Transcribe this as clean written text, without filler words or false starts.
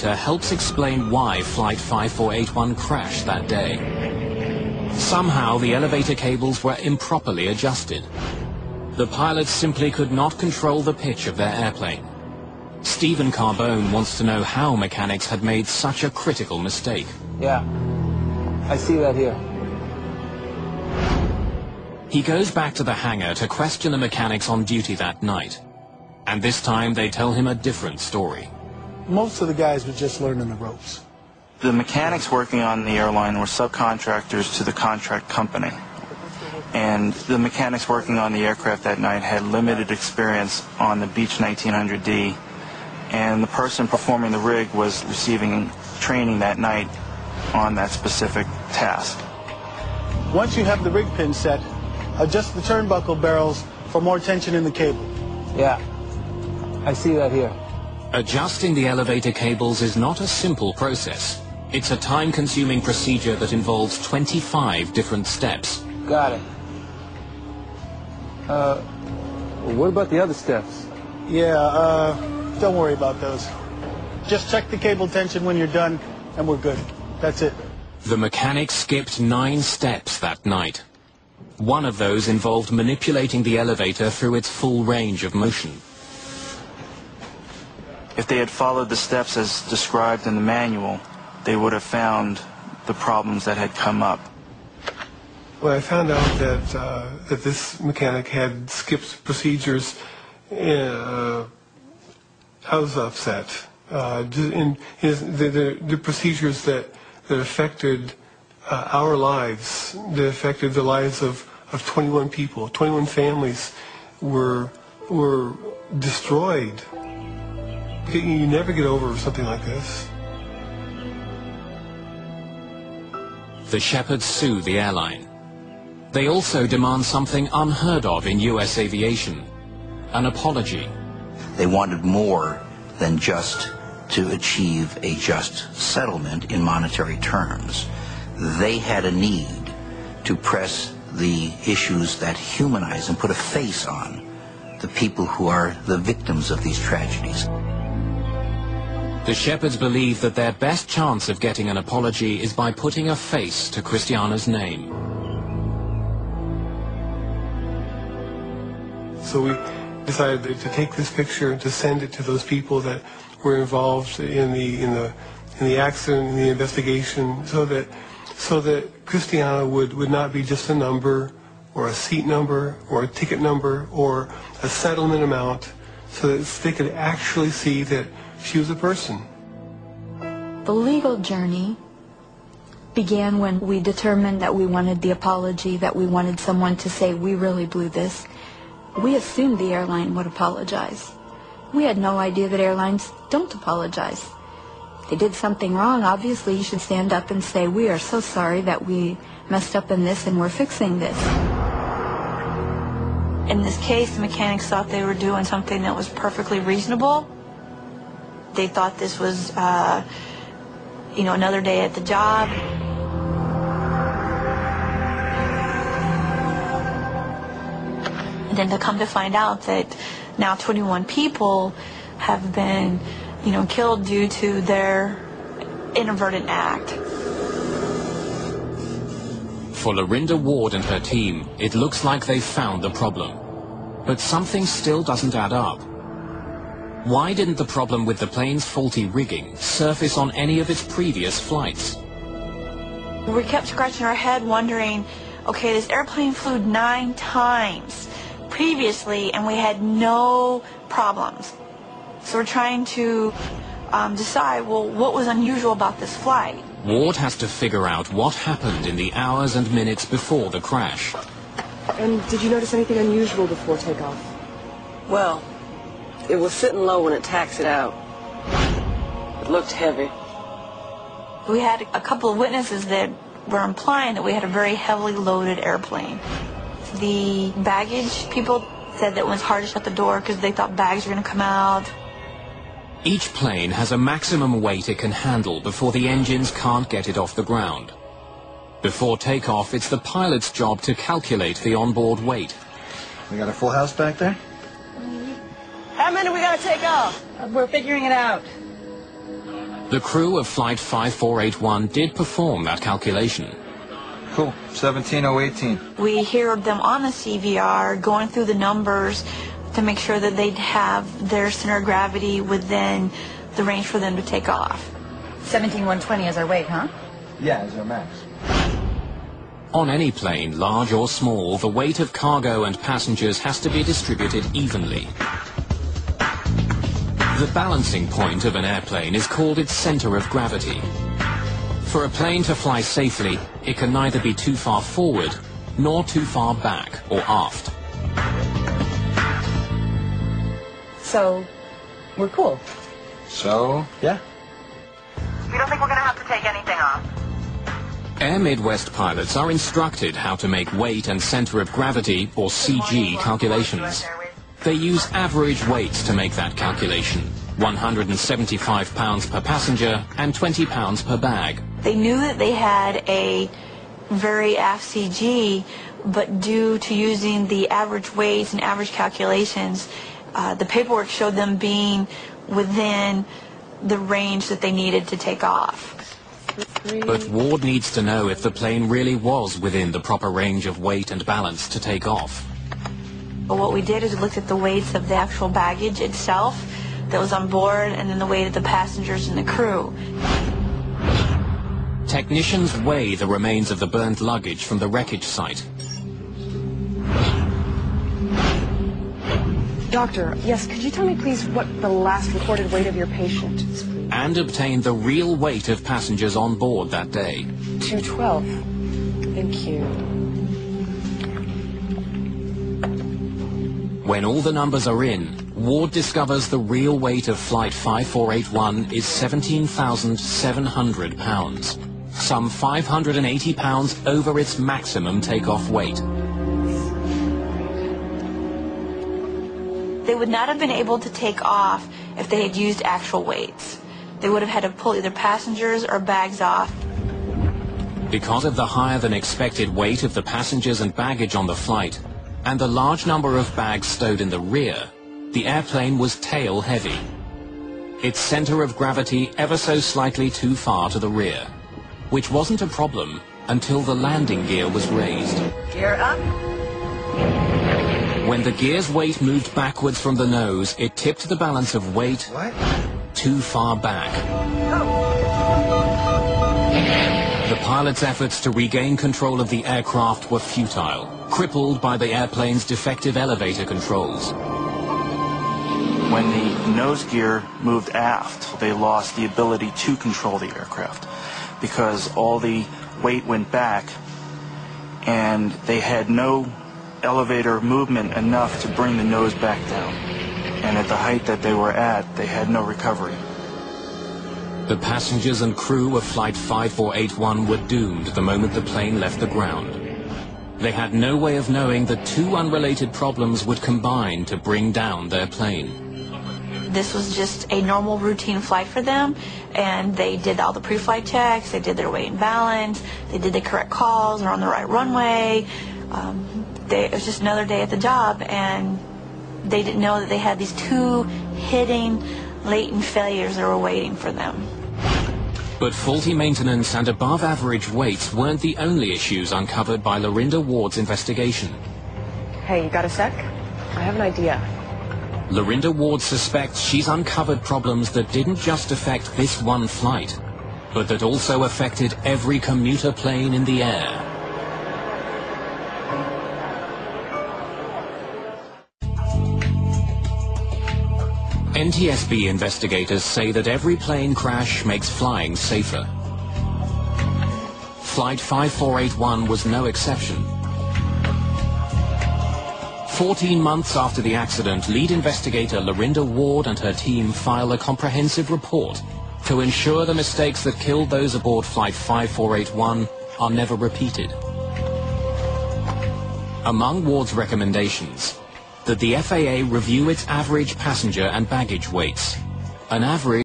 elevator helps explain why Flight 5481 crashed that day. Somehow the elevator cables were improperly adjusted. The pilots simply could not control the pitch of their airplane. Stephen Carbone wants to know how mechanics had made such a critical mistake. Yeah, I see that here. He goes back to the hangar to question the mechanics on duty that night. And this time they tell him a different story. Most of the guys were just learning the ropes. The mechanics working on the airline were subcontractors to the contract company. And the mechanics working on the aircraft that night had limited experience on the Beech 1900D. And the person performing the rig was receiving training that night on that specific task. Once you have the rig pin set, adjust the turnbuckle barrels for more tension in the cable. Yeah, I see that here. Adjusting the elevator cables is not a simple process. It's a time-consuming procedure that involves 25 different steps. Got it. What about the other steps? Yeah, don't worry about those. Just check the cable tension when you're done, and we're good. That's it. The mechanics skipped 9 steps that night. One of those involved manipulating the elevator through its full range of motion. If they had followed the steps as described in the manual, they would have found the problems that had come up. Well, I found out that this mechanic had skipped procedures. I was upset. The procedures that affected our lives, that affected the lives of 21 people, 21 families were destroyed. You never get over something like this. The Shepherds sue the airline. They also demand something unheard of in U.S. aviation, an apology. They wanted more than just to achieve a just settlement in monetary terms. They had a need to press the issues that humanize and put a face on the people who are the victims of these tragedies. The Shepherds believe that their best chance of getting an apology is by putting a face to Christiana's name. So we decided to take this picture and to send it to those people that were involved in the accident, in the investigation, so that Christiana would not be just a number or a seat number or a ticket number or a settlement amount, so that they could actually see that she was a person. The legal journey began when we determined that we wanted the apology, that we wanted someone to say, we really blew this. We assumed the airline would apologize. We had no idea that airlines don't apologize. If they did something wrong, obviously you should stand up and say, we are so sorry that we messed up in this and we're fixing this. In this case, the mechanics thought they were doing something that was perfectly reasonable. They thought this was, another day at the job. And then to come to find out that now 21 people have been, killed due to their inadvertent act. For Lorinda Ward and her team, it looks like they've found the problem. But something still doesn't add up. Why didn't the problem with the plane's faulty rigging surface on any of its previous flights? We kept scratching our head wondering, okay, this airplane flew 9 times previously and we had no problems. So we're trying to decide, well, what was unusual about this flight? Ward has to figure out what happened in the hours and minutes before the crash. And did you notice anything unusual before takeoff? Well, it was sitting low when it taxied out. It looked heavy. We had a couple of witnesses that were implying that we had a very heavily loaded airplane. The baggage people said that it was hard to shut the door because they thought bags were going to come out. Each plane has a maximum weight it can handle before the engines can't get it off the ground. Before takeoff, it's the pilot's job to calculate the onboard weight. We got a full house back there? How many we got to take off? We're figuring it out. The crew of Flight 5481 did perform that calculation. Cool. 17,018. We heard them on the CVR going through the numbers to make sure that they'd have their center of gravity within the range for them to take off. 17,120 is our weight, huh? Yeah, is our max. On any plane, large or small, the weight of cargo and passengers has to be distributed evenly. The balancing point of an airplane is called its center of gravity. For a plane to fly safely, it can neither be too far forward nor too far back or aft. So, we're cool. So, yeah. We don't think we're going to have to take anything off. Air Midwest pilots are instructed how to make weight and center of gravity, or CG, calculations. They use average weights to make that calculation, 175 pounds per passenger and 20 pounds per bag. They knew that they had a very aft CG, but due to using the average weights and average calculations, the paperwork showed them being within the range that they needed to take off. But Ward needs to know if the plane really was within the proper range of weight and balance to take off. But what we did is we looked at the weights of the actual baggage itself that was on board, and then the weight of the passengers and the crew. Technicians weigh the remains of the burnt luggage from the wreckage site. Doctor, yes, could you tell me please what the last recorded weight of your patient is, please? And obtain the real weight of passengers on board that day. 212. Thank you. When all the numbers are in, Ward discovers the real weight of Flight 5481 is 17,700 pounds, some 580 pounds over its maximum takeoff weight. They would not have been able to take off if they had used actual weights. They would have had to pull either passengers or bags off. Because of the higher than expected weight of the passengers and baggage on the flight, and the large number of bags stowed in the rear, the airplane was tail heavy. Its center of gravity ever so slightly too far to the rear, which wasn't a problem until the landing gear was raised. Gear up. When the gear's weight moved backwards from the nose, it tipped the balance of weight too far back. The pilot's efforts to regain control of the aircraft were futile, crippled by the airplane's defective elevator controls. When the nose gear moved aft, they lost the ability to control the aircraft because all the weight went back and they had no elevator movement enough to bring the nose back down. And at the height that they were at, they had no recovery. The passengers and crew of Flight 5481 were doomed the moment the plane left the ground. They had no way of knowing that two unrelated problems would combine to bring down their plane. This was just a normal routine flight for them, and they did all the pre-flight checks, they did their weight and balance, they did the correct calls, they're on the right runway. It was just another day at the job, and they didn't know that they had these two hidden, latent failures that were waiting for them. But faulty maintenance and above-average weights weren't the only issues uncovered by Lorinda Ward's investigation. Hey, you got a sec? I have an idea. Lorinda Ward suspects she's uncovered problems that didn't just affect this one flight, but that also affected every commuter plane in the air. NTSB investigators say that every plane crash makes flying safer. Flight 5481 was no exception. 14 months after the accident, lead investigator Lorinda Ward and her team file a comprehensive report to ensure the mistakes that killed those aboard Flight 5481 are never repeated. Among Ward's recommendations, that the FAA review its average passenger and baggage weights. An average